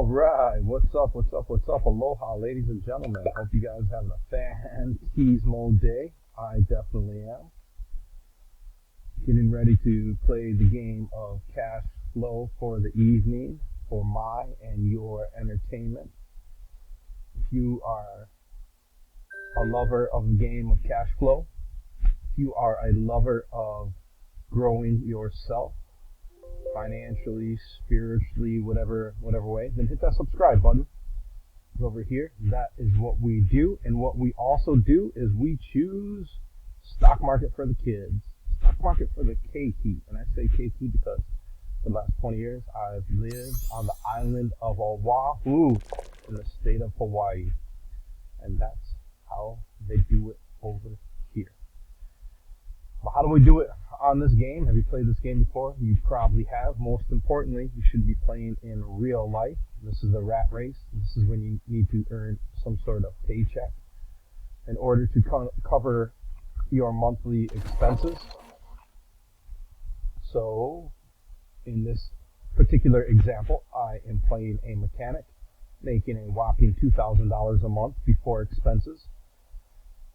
All right, what's up, what's up, what's up? Aloha, ladies and gentlemen. Hope you guys are having a fantasmo day. I definitely am. Getting ready to play the game of cash flow for the evening for my and your entertainment. If you are a lover of the game of cash flow, if you are a lover of growing yourself, financially, spiritually, whatever way, then hit that subscribe button over here. That is what we do. And what we also do is we choose stock market for the kids, stock market for the KT. And I say KT because for the last 20 years I've lived on the island of Oahu in the state of Hawaii. And that's how they do it over here. But how do we do it on this game? Have you played this game before? You probably have. Most importantly, you should be playing in real life. This is the rat race. This is when you need to earn some sort of paycheck in order to cover your monthly expenses. So, in this particular example, I am playing a mechanic, making a whopping $2,000 a month before expenses.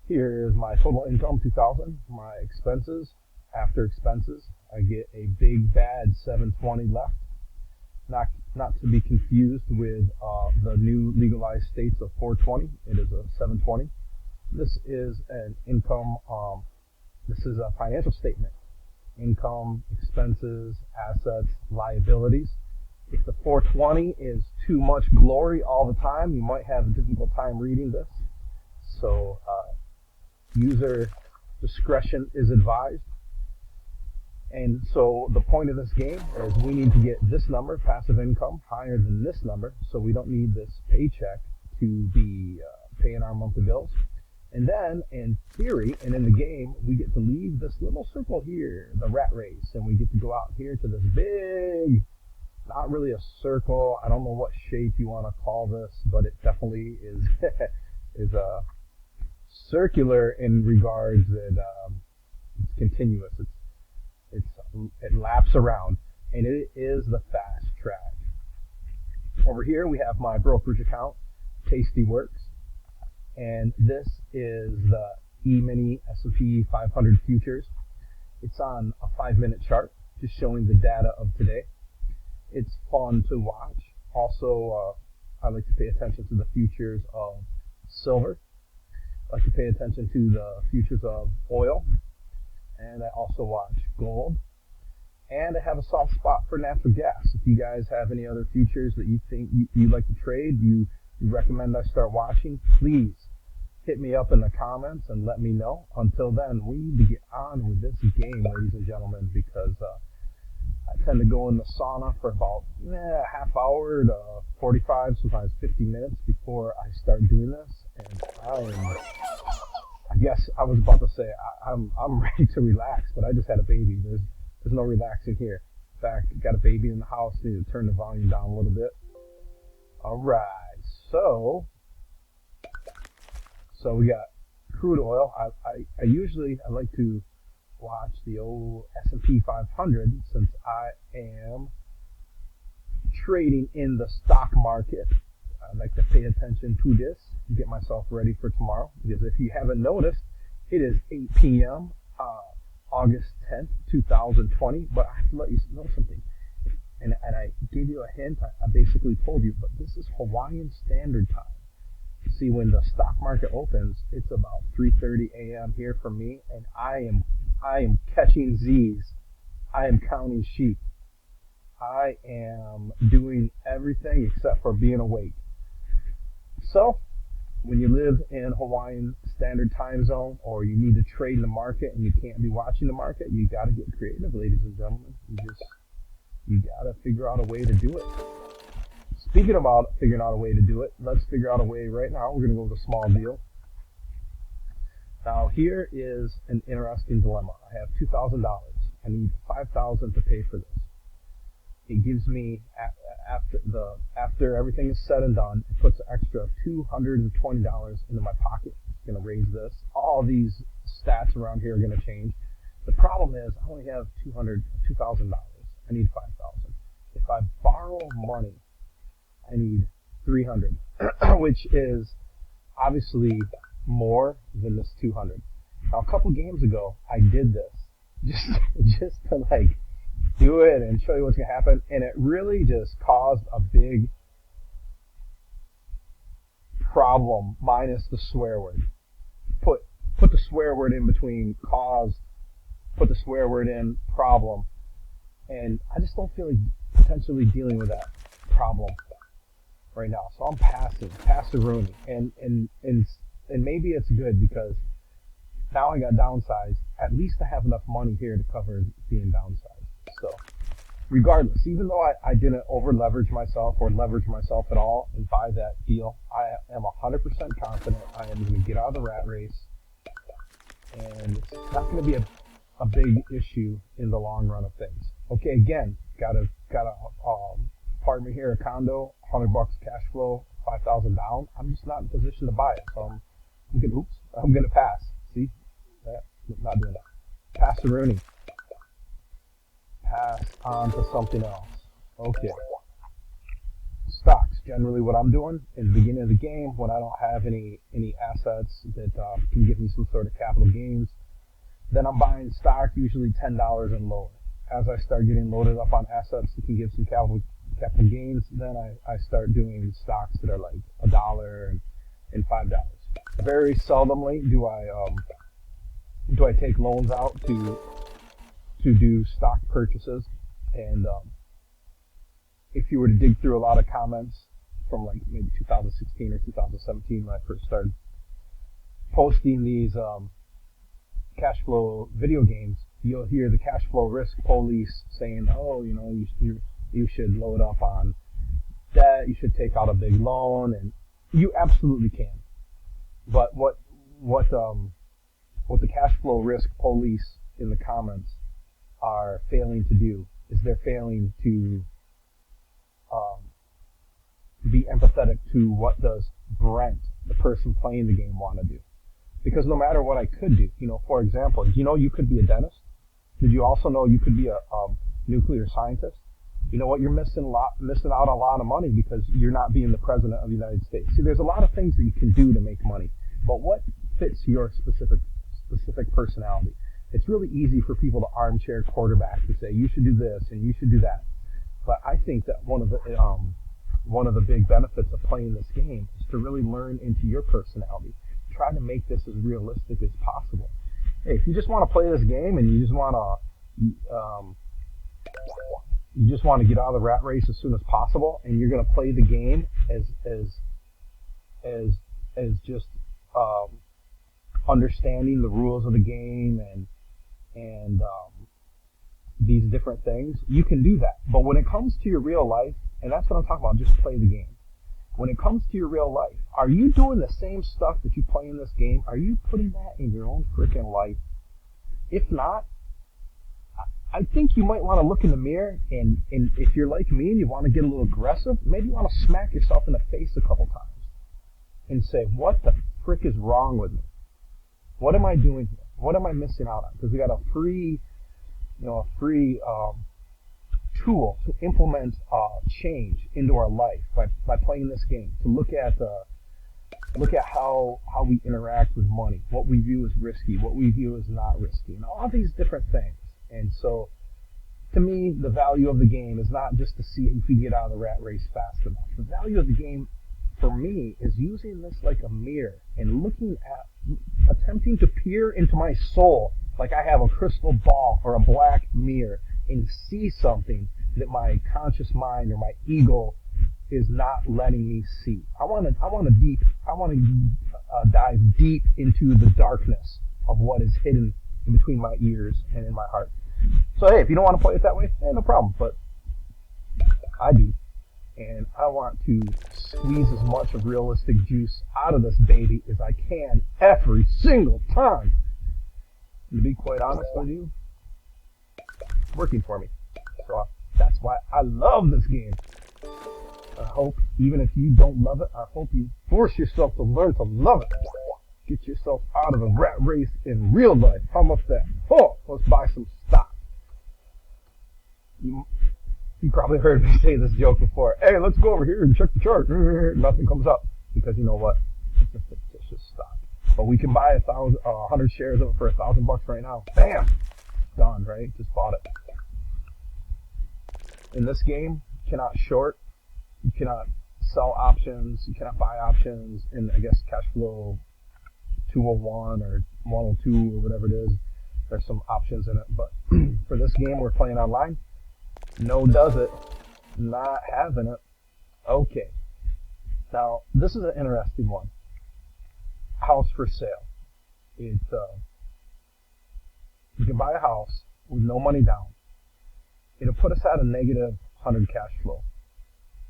Here's my total income, 2,000. My expenses, after expenses, I get a big bad 720 left. Not to be confused with the new legalized states of 420. It is a 720. This is an income. This is a financial statement. Income, expenses, assets, liabilities. If the 420 is too much glory all the time, you might have a difficult time reading this. So user discretion is advised. And so the point of this game is we need to get this number, passive income, higher than this number, so we don't need this paycheck to be paying our monthly bills. And then, in theory, and in the game, we get to leave this little circle here, the rat race, and we get to go out here to this big, not really a circle, I don't know what shape you want to call this, but it definitely is is a circular in regards that it's continuous. It laps around, and it is the fast track. Over here we have my brokerage account, Tasty Works, and this is the E-mini S&P 500 futures. It's on a 5-minute chart, just showing the data of today. It's fun to watch. Also, I like to pay attention to the futures of silver. I like to pay attention to the futures of oil. And I also watch gold. And I have a soft spot for natural gas. If you guys have any other futures that you think you like to trade, you recommend I start watching, please hit me up in the comments and let me know. Until then, we need to get on with this game, ladies and gentlemen, because I tend to go in the sauna for about half hour to 45, sometimes 50 minutes before I start doing this. And I guess I was about to say I'm ready to relax, but I just had a baby. There's no relaxing here. In fact, got a baby in the house. Need to turn the volume down a little bit. All right, so we got crude oil. I usually like to watch the old S&P 500 since I am trading in the stock market. I like to pay attention to this, get myself ready for tomorrow. Because if you haven't noticed, it is 8 p.m. August 10th, 2020. But I have to let you know something. And I gave you a hint. I basically told you, but this is Hawaiian Standard Time. See, when the stock market opens, it's about 3:30 a.m. here for me, and I am catching Z's. I am counting sheep. I am doing everything except for being awake. So, when you live in Hawaiian Standard Time Zone, or you need to trade in the market and you can't be watching the market, you got to get creative, ladies and gentlemen. You got to figure out a way to do it. Speaking about figuring out a way to do it, let's figure out a way right now. We're going to go with a small deal. Now, here is an interesting dilemma. I have $2,000. I need $5,000 to pay for this. It gives me, after everything is said and done, it puts an extra $220 into my pocket. It's going to raise this. All these stats around here are going to change. The problem is I only have $2,000. I need $5,000. If I borrow money, I need 300, which is obviously more than this 200. Now, a couple games ago, I did this just to like do it and show you what's gonna happen, and it really just caused a big problem minus the swear word. Put the swear word in between caused, put the swear word in problem, and I just don't feel like potentially dealing with that problem right now. So I'm passing Rooney, and maybe it's good because now I got downsized. At least I have enough money here to cover being downsized. So regardless, even though I didn't over leverage myself or leverage myself at all and buy that deal, I am 100% confident I am going to get out of the rat race, and it's not going to be a big issue in the long run of things. Okay, again, got a apartment here, a condo, $100 cash flow, 5,000 down. I'm just not in a position to buy it, so I'm gonna pass. See, not doing that. Pass the Rooney. Pass on to something else. Okay. Stocks, generally what I'm doing in the beginning of the game when I don't have any assets that can give me some sort of capital gains, then I'm buying stock usually $10 and lower. As I start getting loaded up on assets that can give some capital gains, then I start doing stocks that are like $1 and $5. Very seldomly do I take loans out to do stock purchases, and if you were to dig through a lot of comments from like maybe 2016 or 2017 when I first started posting these cash flow video games, you'll hear the cash flow risk police saying, oh, you should load up on debt, you should take out a big loan, and you absolutely can. But what the cash flow risk police in the comments are failing to do is they're failing to be empathetic to what does Brent, the person playing the game, want to do. Because no matter what I could do, for example, you could be a dentist? Did you also know you could be a nuclear scientist? You know what? You're missing out a lot of money because you're not being the president of the United States. See, there's a lot of things that you can do to make money, but what fits your specific personality? It's really easy for people to armchair quarterback to say you should do this and you should do that. But I think that one of the big benefits of playing this game is to really learn into your personality. Try to make this as realistic as possible. Hey, if you just want to play this game and you just want to get out of the rat race as soon as possible, and you're going to play the game as just understanding the rules of the game and these different things, you can do that. But when it comes to your real life, and that's what I'm talking about, just play the game. When it comes to your real life, are you doing the same stuff that you play in this game? Are you putting that in your own freaking life? If not, I think you might want to look in the mirror, and if you're like me and you want to get a little aggressive, maybe you want to smack yourself in the face a couple times and say, what the frick is wrong with me? What am I doing here? What am I missing out on? Because we got a free tool to implement change into our life by playing this game, to look at how we interact with money, what we view as risky, what we view as not risky, and all these different things. And so, to me, the value of the game is not just to see if we get out of the rat race fast enough. The value of the game, for me, is using this like a mirror and attempting to peer into my soul like I have a crystal ball or a black mirror and see something that my conscious mind or my ego is not letting me see. I want to dive deep into the darkness of what is hidden in between my ears and in my heart. So hey, if you don't want to play it that way, no problem. But I do, and I want to squeeze as much of realistic juice out of this baby as I can every single time. And to be quite honest with you, it's working for me. So that's why I love this game. I hope, even if you don't love it, I hope you force yourself to learn to love it. Get yourself out of the rat race in real life. How about that? Oh, let's buy some stock. You probably heard me say this joke before. Hey, let's go over here and check the chart. Nothing comes up because you know what? It's a fictitious stock. But we can buy 100 shares of it for $1,000 right now. Bam, done. Right? Just bought it. In this game, you cannot short. You cannot sell options. You cannot buy options. In I guess cash flow 201 or 102 or whatever it is. There's some options in it. But for this game, we're playing online. No does it. Not having it. Okay. Now, this is an interesting one. House for sale. You can buy a house with no money down. It'll put us at a negative 100 cash flow.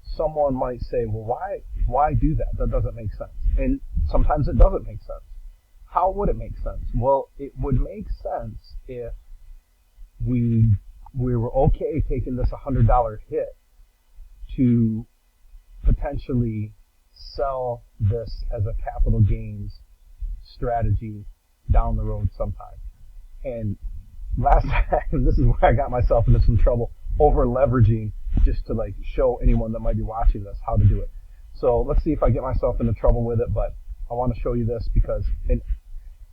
Someone might say, well, why do that? That doesn't make sense. And sometimes it doesn't make sense. How would it make sense? Well, it would make sense if we were okay taking this $100 hit to potentially sell this as a capital gains strategy down the road sometime. And last time, this is where I got myself into some trouble, over leveraging, just to like show anyone that might be watching this how to do it. So let's see if I get myself into trouble with it, but I want to show you this because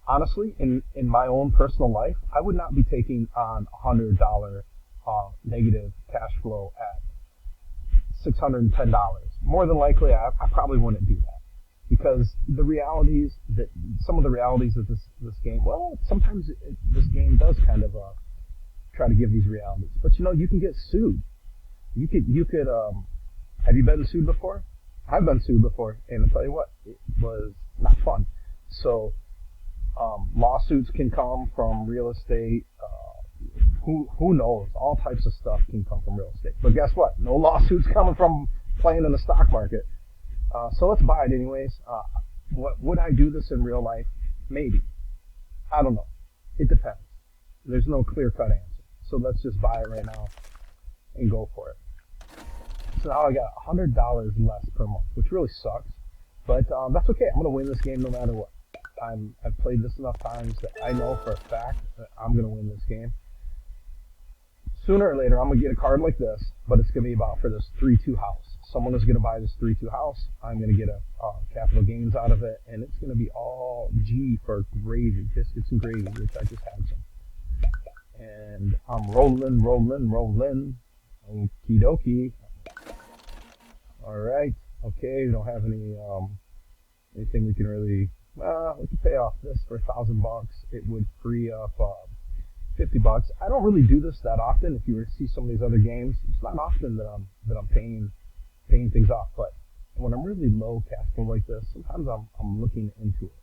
honestly, in my own personal life, I would not be taking on $100 negative cash flow at $610. More than likely, I probably wouldn't do that because some of the realities of this game. Well, sometimes this game does kind of try to give these realities, but you can get sued. You could. Have you been sued before? I've been sued before, and I'll tell you what, it was not fun. So. Lawsuits can come from real estate. Who knows? All types of stuff can come from real estate. But guess what? No lawsuits coming from playing in the stock market. So let's buy it anyways. Would I do this in real life? Maybe. I don't know. It depends. There's no clear-cut answer. So let's just buy it right now and go for it. So now I got $100 less per month, which really sucks. But that's okay. I'm going to win this game no matter what. I've played this enough times that I know for a fact that I'm going to win this game. Sooner or later, I'm going to get a card like this, but it's going to be about for this 3-2 house. Someone is going to buy this 3-2 house. I'm going to get a capital gains out of it, and it's going to be all G for gravy, biscuits and gravy, which I just had some. And I'm rolling. Okie dokie. All right. Okay, we don't have anything we can really. We could pay off this for $1,000. It would free up $50. I don't really do this that often. If you were to see some of these other games, it's not often that I'm paying things off. But when I'm really low cash flow like this, sometimes I'm looking into it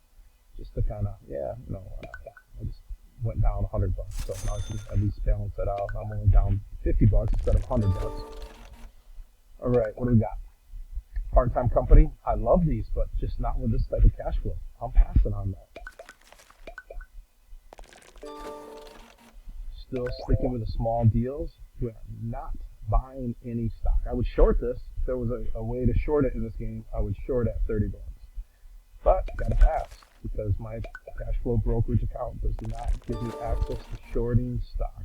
just to kind of I just went down $100. So now I can at least balance that out. I'm only down $50 instead of $100. All right, what do we got? Part-time company. I love these, but just not with this type of cash flow. I'm passing on that. Still sticking with the small deals. We're not buying any stock. I would short this. If there was a way to short it in this game, I would short at $30. But gotta pass because my cash flow brokerage account does not give me access to shorting stock.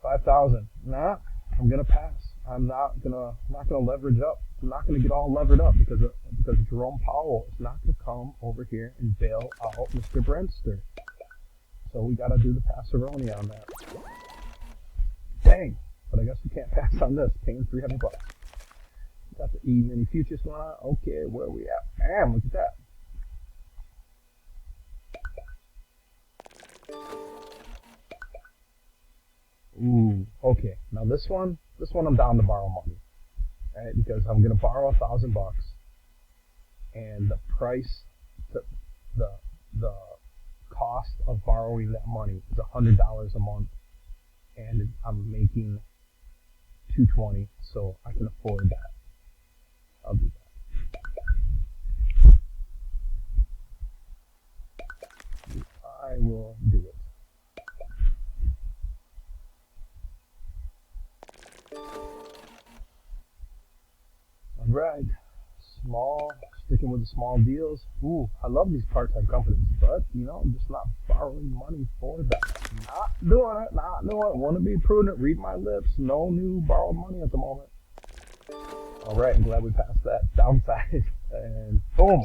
5,000. Nah, I'm gonna pass. I'm not gonna leverage up. I'm not gonna get all levered up because Jerome Powell is not gonna come over here and bail out Mr. Brentster. So we gotta do the passeroni on that. Dang! But I guess we can't pass on this. Paying $300. Got the E-mini futures going on. Okay, where are we at? Bam! Look at that. Ooh, okay. Now this one I'm down to borrow money, right? Because I'm gonna borrow $1,000, and the price, the cost of borrowing that money is $100 a month, and I'm making $220, so I can afford that. I'll do that. I will do it. Alright, small Sticking with the small deals. Ooh, I love these part-time companies, but I'm just not borrowing money for them. Not doing it. Not doing it. Want to be prudent. Read my lips. No new borrowed money at the moment. All right, I'm glad we passed that downside. And boom,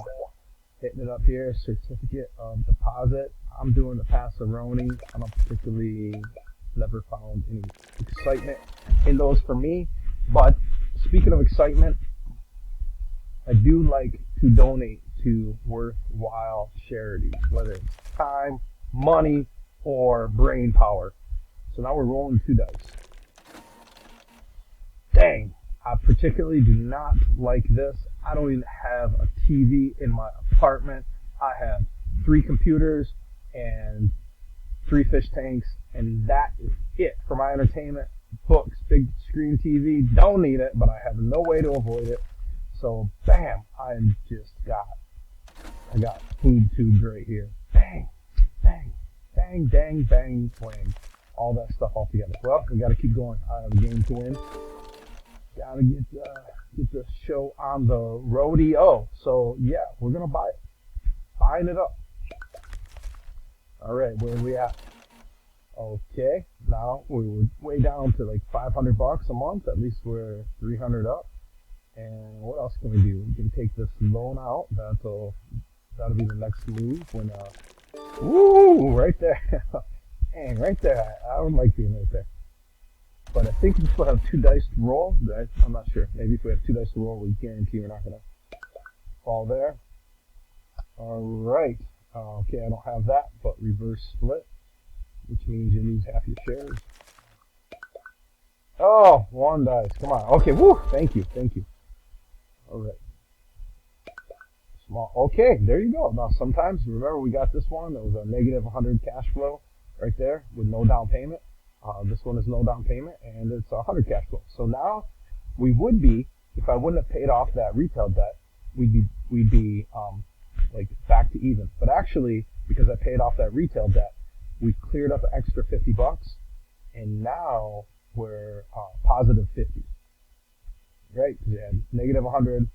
hitting it up here. Certificate of deposit. I'm doing the Passaroni. I don't particularly never found any excitement in those for me. But speaking of excitement, I do like to donate to worthwhile charities, whether it's time, money, or brain power. So now we're rolling 2 dice. Dang, I particularly do not like this. I don't even have a TV in my apartment. I have 3 computers and 3 fish tanks, and that is it for my entertainment. Books, big screen TV, don't need it, but I have no way to avoid it. So, bam, I got food tubes right here. Bang, bang, bang, dang, bang, bang. All that stuff all together. Well, we got to keep going. I have a game to win. Got to get the show on the rodeo. So, yeah, we're going to buy it. Buying it up. All right, where are we at? Okay, now we were way down to like $500 a month. At least we're 300 up. And what else can we do? We can take this loan out. That'll be the next move. When woo, right there. Dang, right there. I don't like being right there. But I think we still have 2 dice to roll. I'm not sure. Maybe if we have 2 dice to roll, we guarantee we're not gonna fall there. All right. Okay, I don't have that, but reverse split, which means you lose half your shares. Oh, 1 dice. Come on. Okay. Woo. Thank you. All right. Small. Okay, there you go. Now, sometimes, remember we got this one. That was a negative 100 cash flow right there with no down payment. This one is no down payment, and it's 100 cash flow. So now we would be, if I wouldn't have paid off that retail debt, we'd be like back to even. But actually, because I paid off that retail debt, we cleared up an extra $50, and now we're positive 50. Right? Because you had negative 100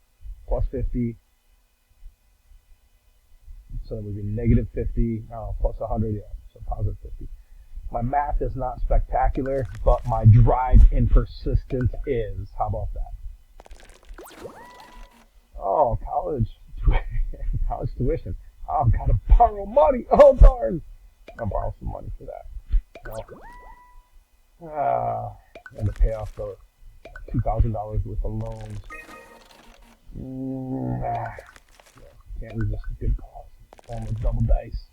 plus 50. So it would be negative 50 plus 100, yeah, so positive 50. My math is not spectacular, but my drive and persistence is. How about that? Oh, college tuition. Oh, I've got to borrow money. Oh, darn. I'll borrow some money for that. And to pay off the $2,000 worth of loans. Can't resist a good cause. Form of double dice.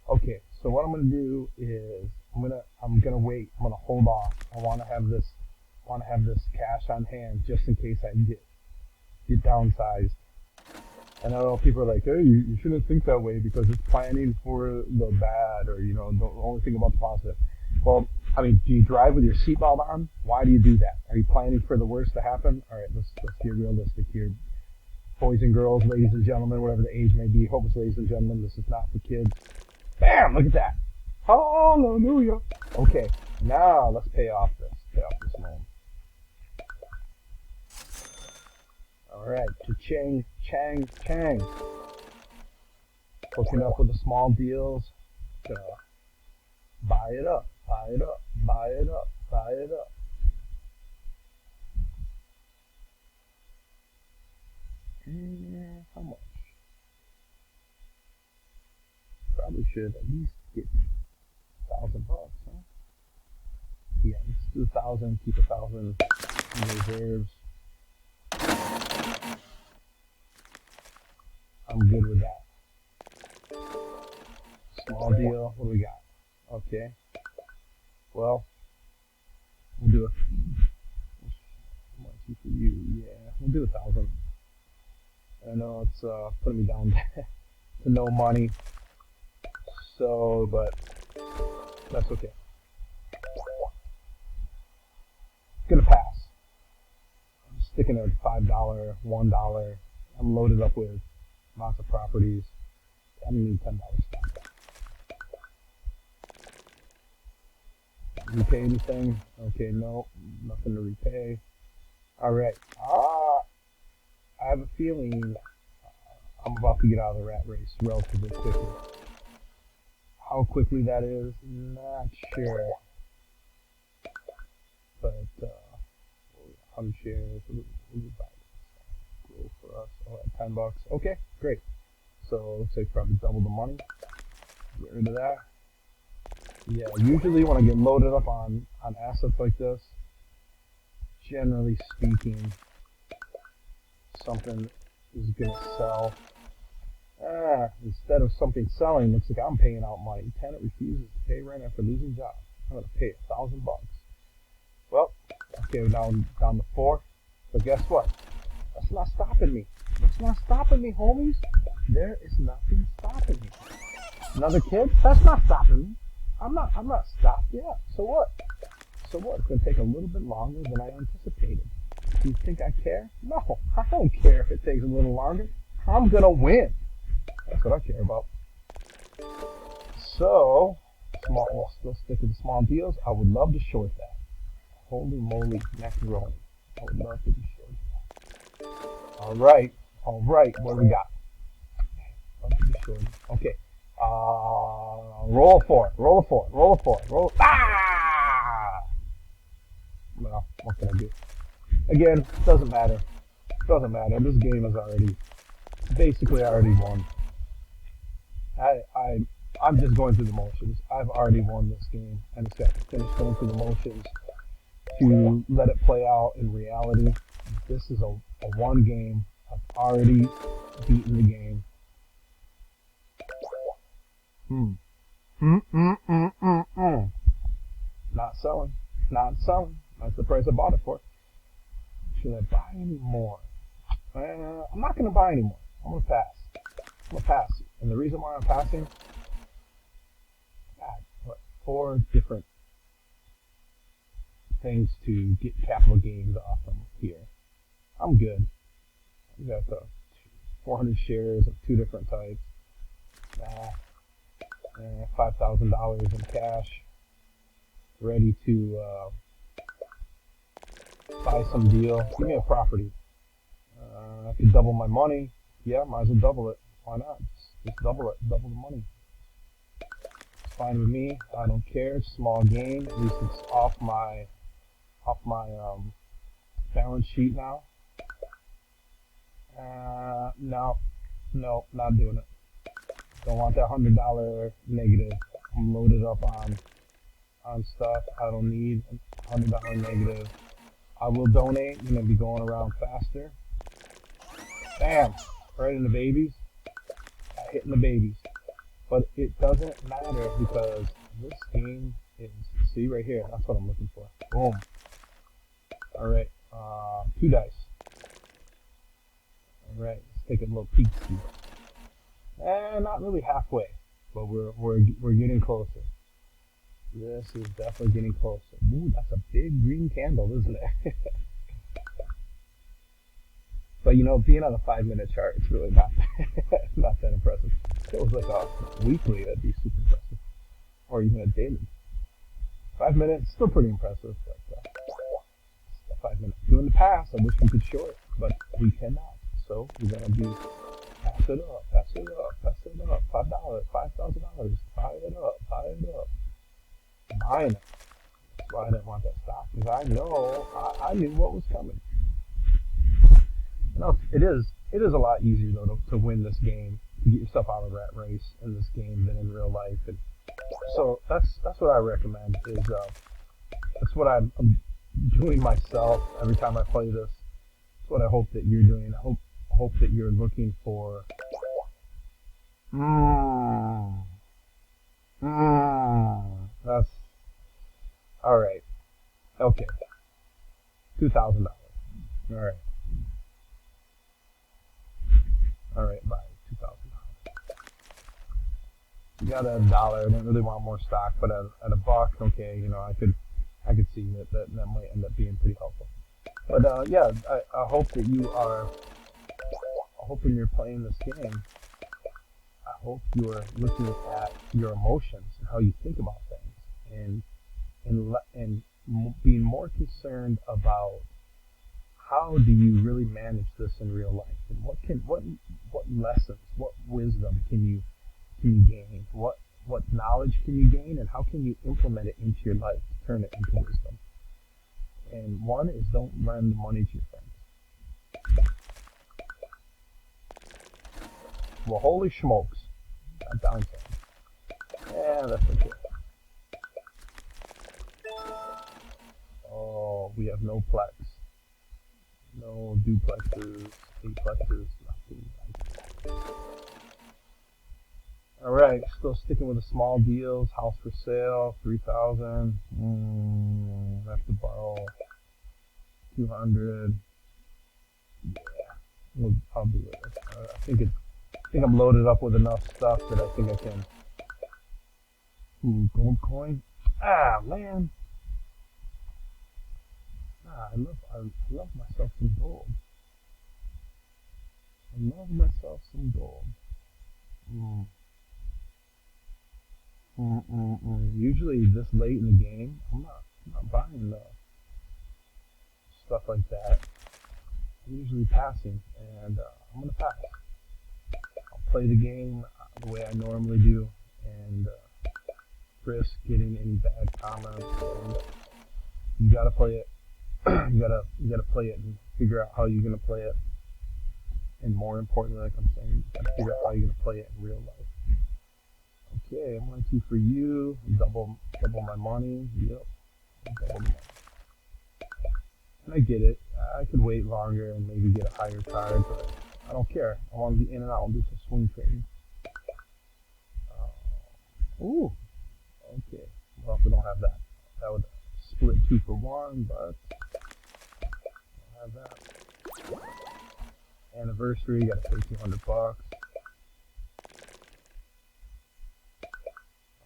Okay, so what I'm gonna do is I'm gonna wait. I'm gonna hold off. I want to have this cash on hand just in case I get downsized. And I know people are like, hey, you shouldn't think that way because it's planning for the bad, or don't only think about the positive. Well, I mean, do you drive with your seatbelt on? Why do you do that? Are you planning for the worst to happen? All right, let's get realistic here. Boys and girls, ladies and gentlemen, whatever the age may be, hope it's ladies and gentlemen, this is not for kids. Bam! Look at that. Hallelujah. Okay, now let's pay off this loan. All right, cha-ching, chang, chang. Hooking up with the small deals. Buy it up, buy it up, buy it up, buy it up. How much? Probably should at least get $1,000, huh? Yeah, let's do 1,000, keep 1,000 in reserves. I'm good with that. Small deal, what do we got? Okay. Well, we'll do it. How much for you? Yeah, we'll do 1,000. I know it's putting me down to no money. So, but that's okay. Gonna pass. I'm sticking at $5, $1. I'm loaded up with lots of properties. I don't need $10 stock. Repay anything? Okay, no, nothing to repay. All right. I have a feeling I'm about to get out of the rat race relatively quickly. How quickly that is, not sure. But 100 shares. What we buy? Grow for us. Oh, at $10. Okay, great. So looks like probably double the money. Get rid of that. Yeah, usually when I get loaded up on assets like this, generally speaking, something is gonna sell. Instead of something selling, looks like I'm paying out money. Tenant refuses to pay rent after losing job. I'm gonna pay $1,000. Well, okay, down to 4. But guess what? That's not stopping me. That's not stopping me, homies. There is nothing stopping me. Another kid? That's not stopping me. I'm not stopped yet. So what? So what? It's gonna take a little bit longer than I anticipated. Do you think I care? No, I don't care if it takes a little longer. I'm gonna win. That's what I care about. So, we'll still stick with the small deals. I would love to short that. Holy moly, macaroni. I would love to be short that. Alright, what do we got? Love to be short. Okay. Roll a 4. Well, what can I do? Again, doesn't matter. This game is basically already won. I'm just going through the motions. I've already won this game. I just got to finish going through the motions to let it play out in reality. This is a one game. I've already beaten the game. Not selling. That's the price I bought it for. Should I buy any more? I'm not going to buy anymore. I'm going to pass. And the reason why I'm passing, God, 4 different things to get capital gains off from here. I'm good. I got the 400 shares of 2 different types. $5,000 in cash. Ready to buy some deal. Give me a property. I could double my money. Yeah, might as well double it. Why not? Just double it. Double the money. It's fine with me. I don't care. It's small gain. At least it's off my balance sheet now. No, not doing it. Don't want that $100 negative. I'm loaded up on stuff I don't need. $100 negative. I will donate. I'm gonna be going around faster. Bam! Right in the babies. Hitting the babies. But it doesn't matter because this game is, see right here, that's what I'm looking for. Boom. Alright, 2 dice. Alright, let's take a little peek. Not really halfway, but we're getting closer. This is definitely getting closer. Ooh, that's a big green candle, isn't it? But you know, being on a 5-minute chart, it's really not that impressive. If it was like a weekly, that'd be super impressive, or even a daily. 5 minutes, still pretty impressive, but 5 minutes. Doing the pass, I wish we could short, but we cannot. So we're gonna do pass it up, $5, $5,000, buy it up, buying it. That's why I didn't want that stock, because I knew what was coming. No, it is a lot easier though to win this game, to get yourself out of the rat race in this game than in real life. And so that's what I recommend. That's what I'm doing myself every time I play this. That's what I hope that you're doing. I hope that you're looking for. That's all right. Okay, $2,000. All right, buy $2,000. You got $1. I didn't really want more stock, but at $1, okay, you know, I could see that might end up being pretty helpful. But yeah, I hope that I hope when you're playing this game, I hope you are looking at your emotions and how you think about things, and being more concerned about how do you really manage this in real life? And what lessons, what wisdom can you gain? What knowledge can you gain, and how can you implement it into your life to turn it into wisdom? And one is, don't lend money to your friends. Well, holy smokes. That downside. Yeah, that's okay. Oh, we have no plex. No duplexes, eightplexes, nothing. Alright, still sticking with the small deals. House for sale, 3,000. Have to borrow 200. Yeah, I'll do it. I think I'm loaded up with enough stuff that I think I can. Ooh, gold coin. Ah, man. I love myself some gold. I love myself some gold. Usually this late in the game, I'm not buying stuff like that. I'm usually passing, and I'm gonna pass. I'll play the game the way I normally do, and risk getting any bad comments. And you gotta play it. you gotta play it and figure out how you're gonna play it. And more importantly, like I'm saying, you gotta figure out how you're gonna play it in real life. Okay, I'm going to for you. Double my money. Yep. Double the money. And I get it. I could wait longer and maybe get a higher card, but I don't care. I want to be in and out and do some swing trading. Ooh. Okay. Well, if we don't have that, that would split 2 for 1, but I don't have that. Anniversary, gotta pay $200.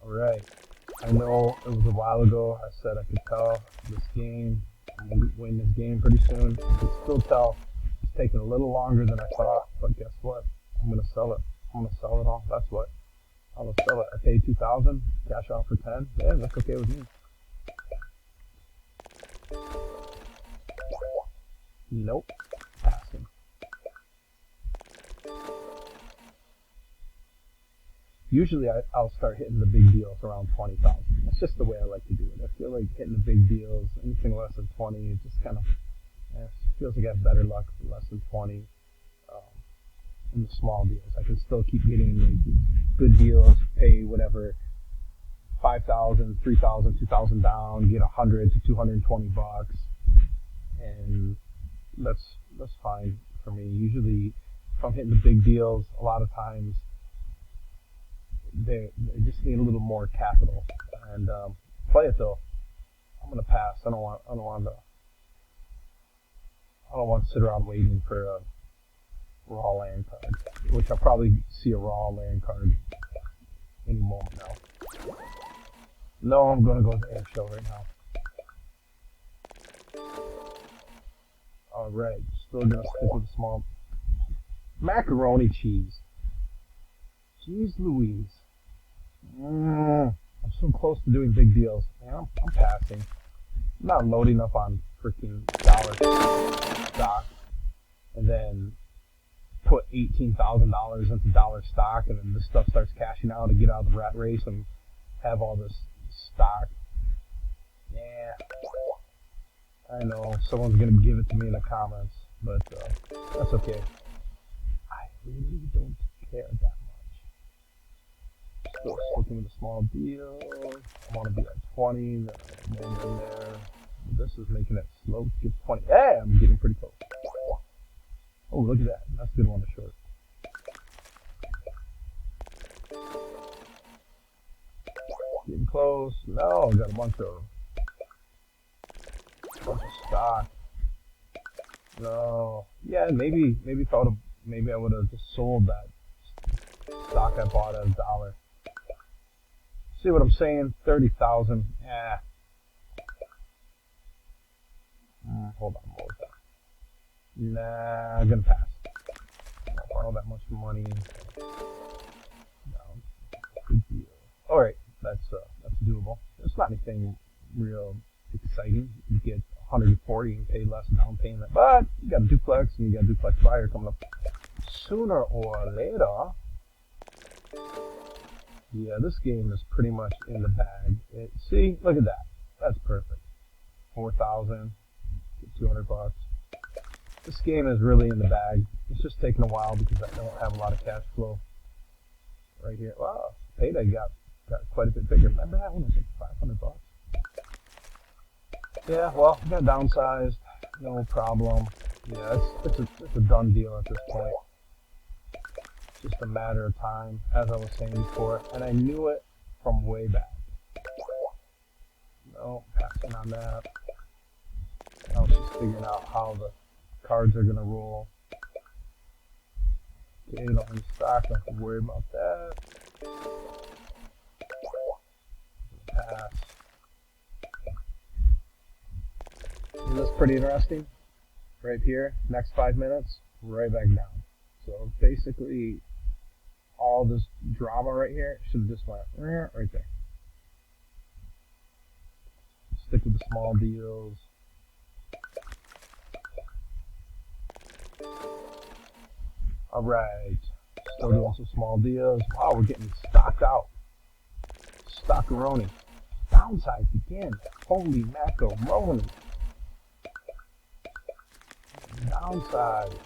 Alright, I know it was a while ago, I said I could tell this game, I'm going to win this game pretty soon. I can still tell it's taking a little longer than I thought, but guess what? I'm going to sell it. I'm going to sell it all. That's what. I'm going to sell it. I paid $2,000, cash out for 10. Yeah, that's okay with me. Nope. Passing. Usually I'll start hitting the big deals around 20,000. That's just the way I like to do it. I feel like hitting the big deals, anything less than 20, it just kind of feels like I have better luck with less than 20. In the small deals, I can still keep getting like good deals, pay whatever, 5,000, 3,000, 2,000 down, get 100 to 220 bucks, and that's fine for me. Usually, if I'm hitting the big deals, a lot of times they just need a little more capital. And play it though. I'm gonna pass. I don't want to sit around waiting for a raw land card, which I'll probably see a raw land card any moment now. No, I'm gonna go to the air show right now. Alright, still gonna stick with the small macaroni cheese. Jeez Louise. I'm so close to doing big deals. Man, I'm passing. I'm not loading up on freaking dollar stock and then put $18,000 into dollar stock, and then this stuff starts cashing out to get out of the rat race and have all this stock. Yeah, I know someone's gonna give it to me in the comments, but that's okay. I really don't care that much. Still sticking with a small deal. I want to be at 20. Then I'm in there. This is making it slow to get 20. Hey, I'm getting pretty close. Oh, look at that. That's a good one to short. Getting close. No, I got a bunch of stock. No. Yeah, maybe if I would have just sold that stock I bought at $1. See what I'm saying? 30,000. Yeah. Hold on, what was that? Nah, I'm gonna pass. I don't borrow that much money. No, good deal. All right, that's doable. It's not anything real exciting. You get 140 and pay less down payment. But you got a duplex and you got a duplex buyer coming up sooner or later. Yeah, this game is pretty much in the bag. See, look at that. That's perfect. 4,000, 200 bucks. This game is really in the bag. It's just taking a while because I don't have a lot of cash flow right here. Wow, payday got quite a bit bigger. Remember that one was like 500 bucks? Yeah, well, got downsized. No problem. Yeah, it's a done deal at this point. Just a matter of time, as I was saying before, and I knew it from way back. No, passing on that. I was just figuring out how the cards are gonna roll. Okay, don't have stock, don't have to worry about that. Pass. Isn't this pretty interesting? Right here, next 5 minutes, right back down. So basically, all this drama right here should have just went right there. Stick with the small deals. Alright, still doing some small deals. Wow, we're getting stocked out. Stockeroni. Downside again. Holy macaroni. Downside.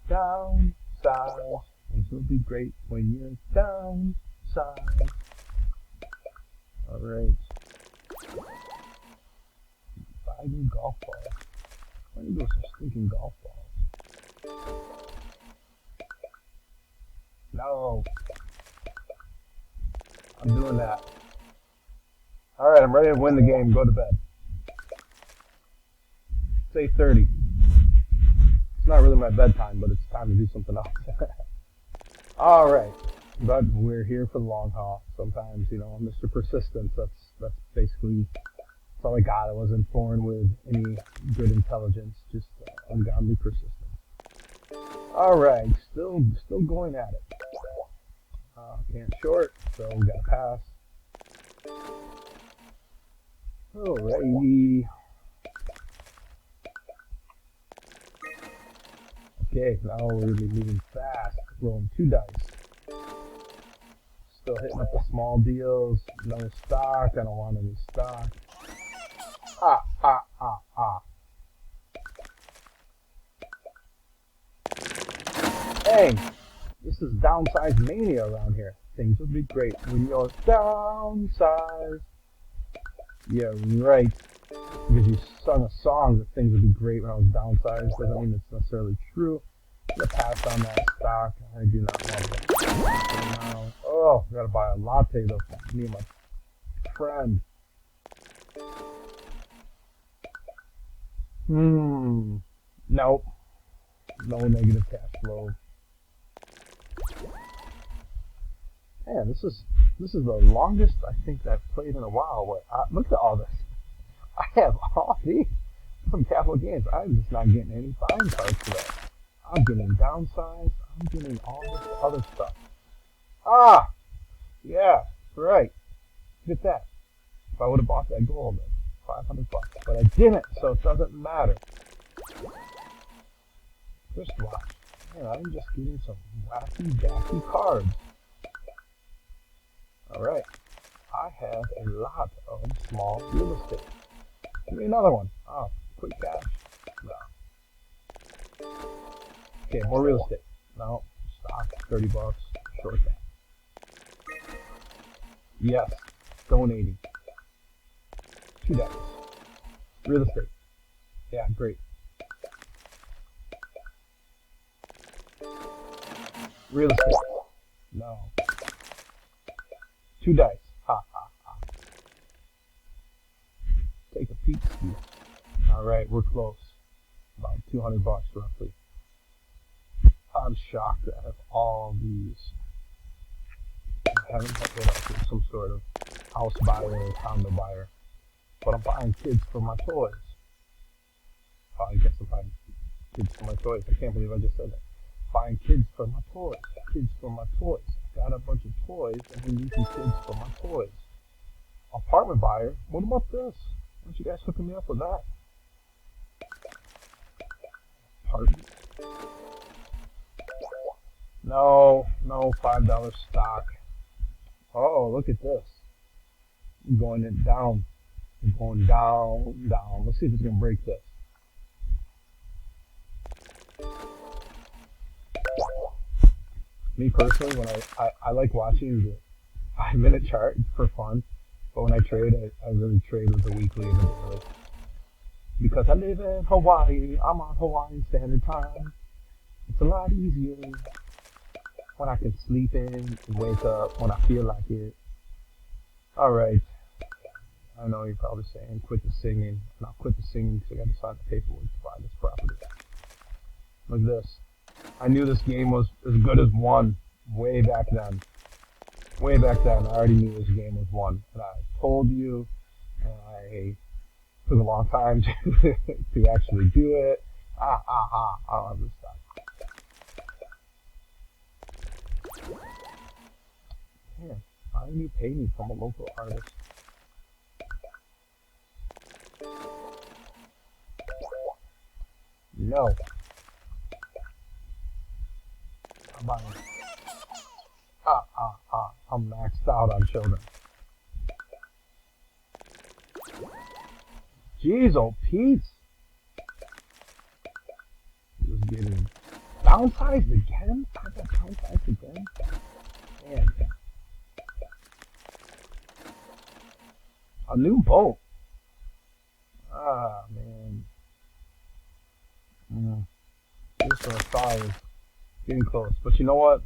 Downside. Things will be great when you're downside. Alright. 5 new golf balls. Why do you go some stinking golf balls? No. I'm doing that. Alright, I'm ready to win the game. Go to bed. It's 8:30. It's not really my bedtime, but it's time to do something else. Alright. But we're here for the long haul. Sometimes, you know, Mr. Persistence, that's basically that's all I got. I wasn't born with any good intelligence, just ungodly persistence. Alright, still going at it. Can't short, so we gotta pass. Alrighty. Okay, now we're gonna be moving fast. Rolling 2 dice. Still hitting up the small deals. No stock. I don't want any stock. Dang, this is downside mania around here. Things would be great when you're downsized. Yeah, right. Because you sung a song that things would be great when I was downsized. Doesn't mean it's necessarily true. I'm going to pass on that stock. I do not want that now. Oh, I gotta buy a latte though for me and my friend. Nope. No negative cash flow. Man, this is the longest I think I've played in a while. Look at all this. I have all these from capital gains. I'm just not getting any buying cards today. I'm getting downsized. I'm getting all this other stuff. Yeah, right. Look at that. If I would have bought that gold, then 500 bucks. But I didn't, so it doesn't matter. Just watch. Man, I'm just getting some wacky cards. Alright. I have a lot of small real estate. Give me another one. Oh, quick cash. No. Okay, more real estate. No. Stock, 30 bucks. Short that. Yes. Donating. 2 dice. Real estate. Yeah, great. Real estate. No. 2 dice. Ha ha ha. Take a peek. Alright, we're close. About 200 bucks roughly. I'm shocked that I have all these. I haven't hit up some sort of house buyer or condo buyer. But I'm buying kids for my toys. Oh, I guess I'm buying kids for my toys. I can't believe I just said that. Buying kids for my toys. Kids for my toys. I got a bunch of toys and I'm using kids for my toys. Apartment buyer, what about this? Why don't you guys hooking me up with that? No, no, $5 stock. Oh, look at this. I'm going it down. I'm going down, down. Let's see if it's going to break this. Me personally, when I like watching the 5-minute chart for fun, but when I trade, I really trade with the weekly and the daily. Because I live in Hawaii, I'm on Hawaiian Standard Time. It's a lot easier when I can sleep in and wake up when I feel like it. Alright, I know you're probably saying quit the singing, and I'll quit the singing because I got to sign the paperwork to buy this property. Look at this. I knew this game was as good as one way back then. Way back then, I already knew this game was one. And I told you, and I took a long time to, to actually do it. I don't have this stuff. Man, find a new painting from a local artist. No. I'm buying. I'm maxed out on children. Jeez, oh Pete's. Just getting downsized again? I got downsized again? Man. A new boat. Ah, man. This one I thought was getting close. But you know what?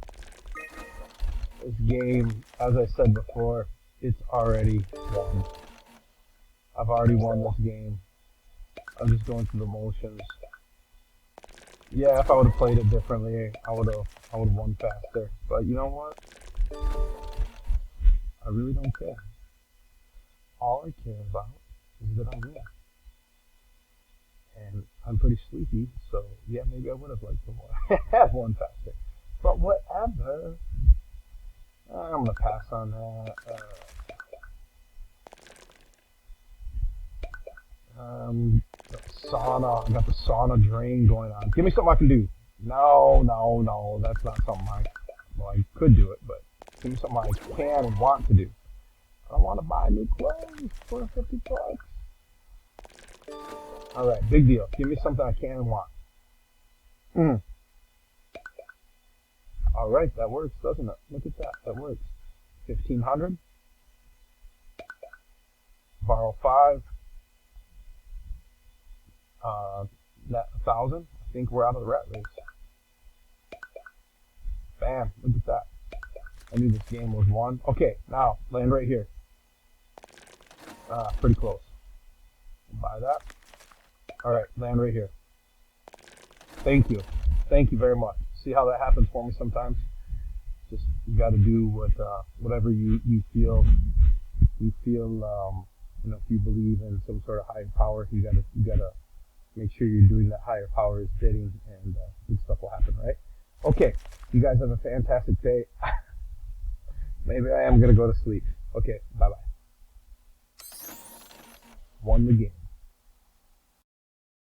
This game, as I said before, it's already won. I've already won this game. I'm just going through the motions. Yeah, if I would have played it differently, I would have won faster. But you know what? I really don't care. All I care about is that I win. And I'm pretty sleepy, so yeah, maybe I would have liked to have won faster. But whatever. I'm gonna pass on that. Sauna. I got the sauna drain going on. Give me something I can do. No. That's not something I could do it, but give me something I can and want to do. I want to buy new clothes for 50 bucks. Alright, big deal. Give me something I can and want. Alright, that works, doesn't it? Look at that. That works. 1,500. Borrow 5. Net 1,000. I think we're out of the rat race. Bam. Look at that. I knew this game was won. Okay, now, land right here. Pretty close. Buy that. Alright, land right here. Thank you. Thank you very much. See how that happens for me sometimes? Just, you gotta do whatever you feel, if you believe in some sort of higher power, you gotta make sure you're doing that higher power's bidding, and good stuff will happen, right? Okay, you guys have a fantastic day. Maybe I am gonna go to sleep. Okay, bye-bye. Won the game.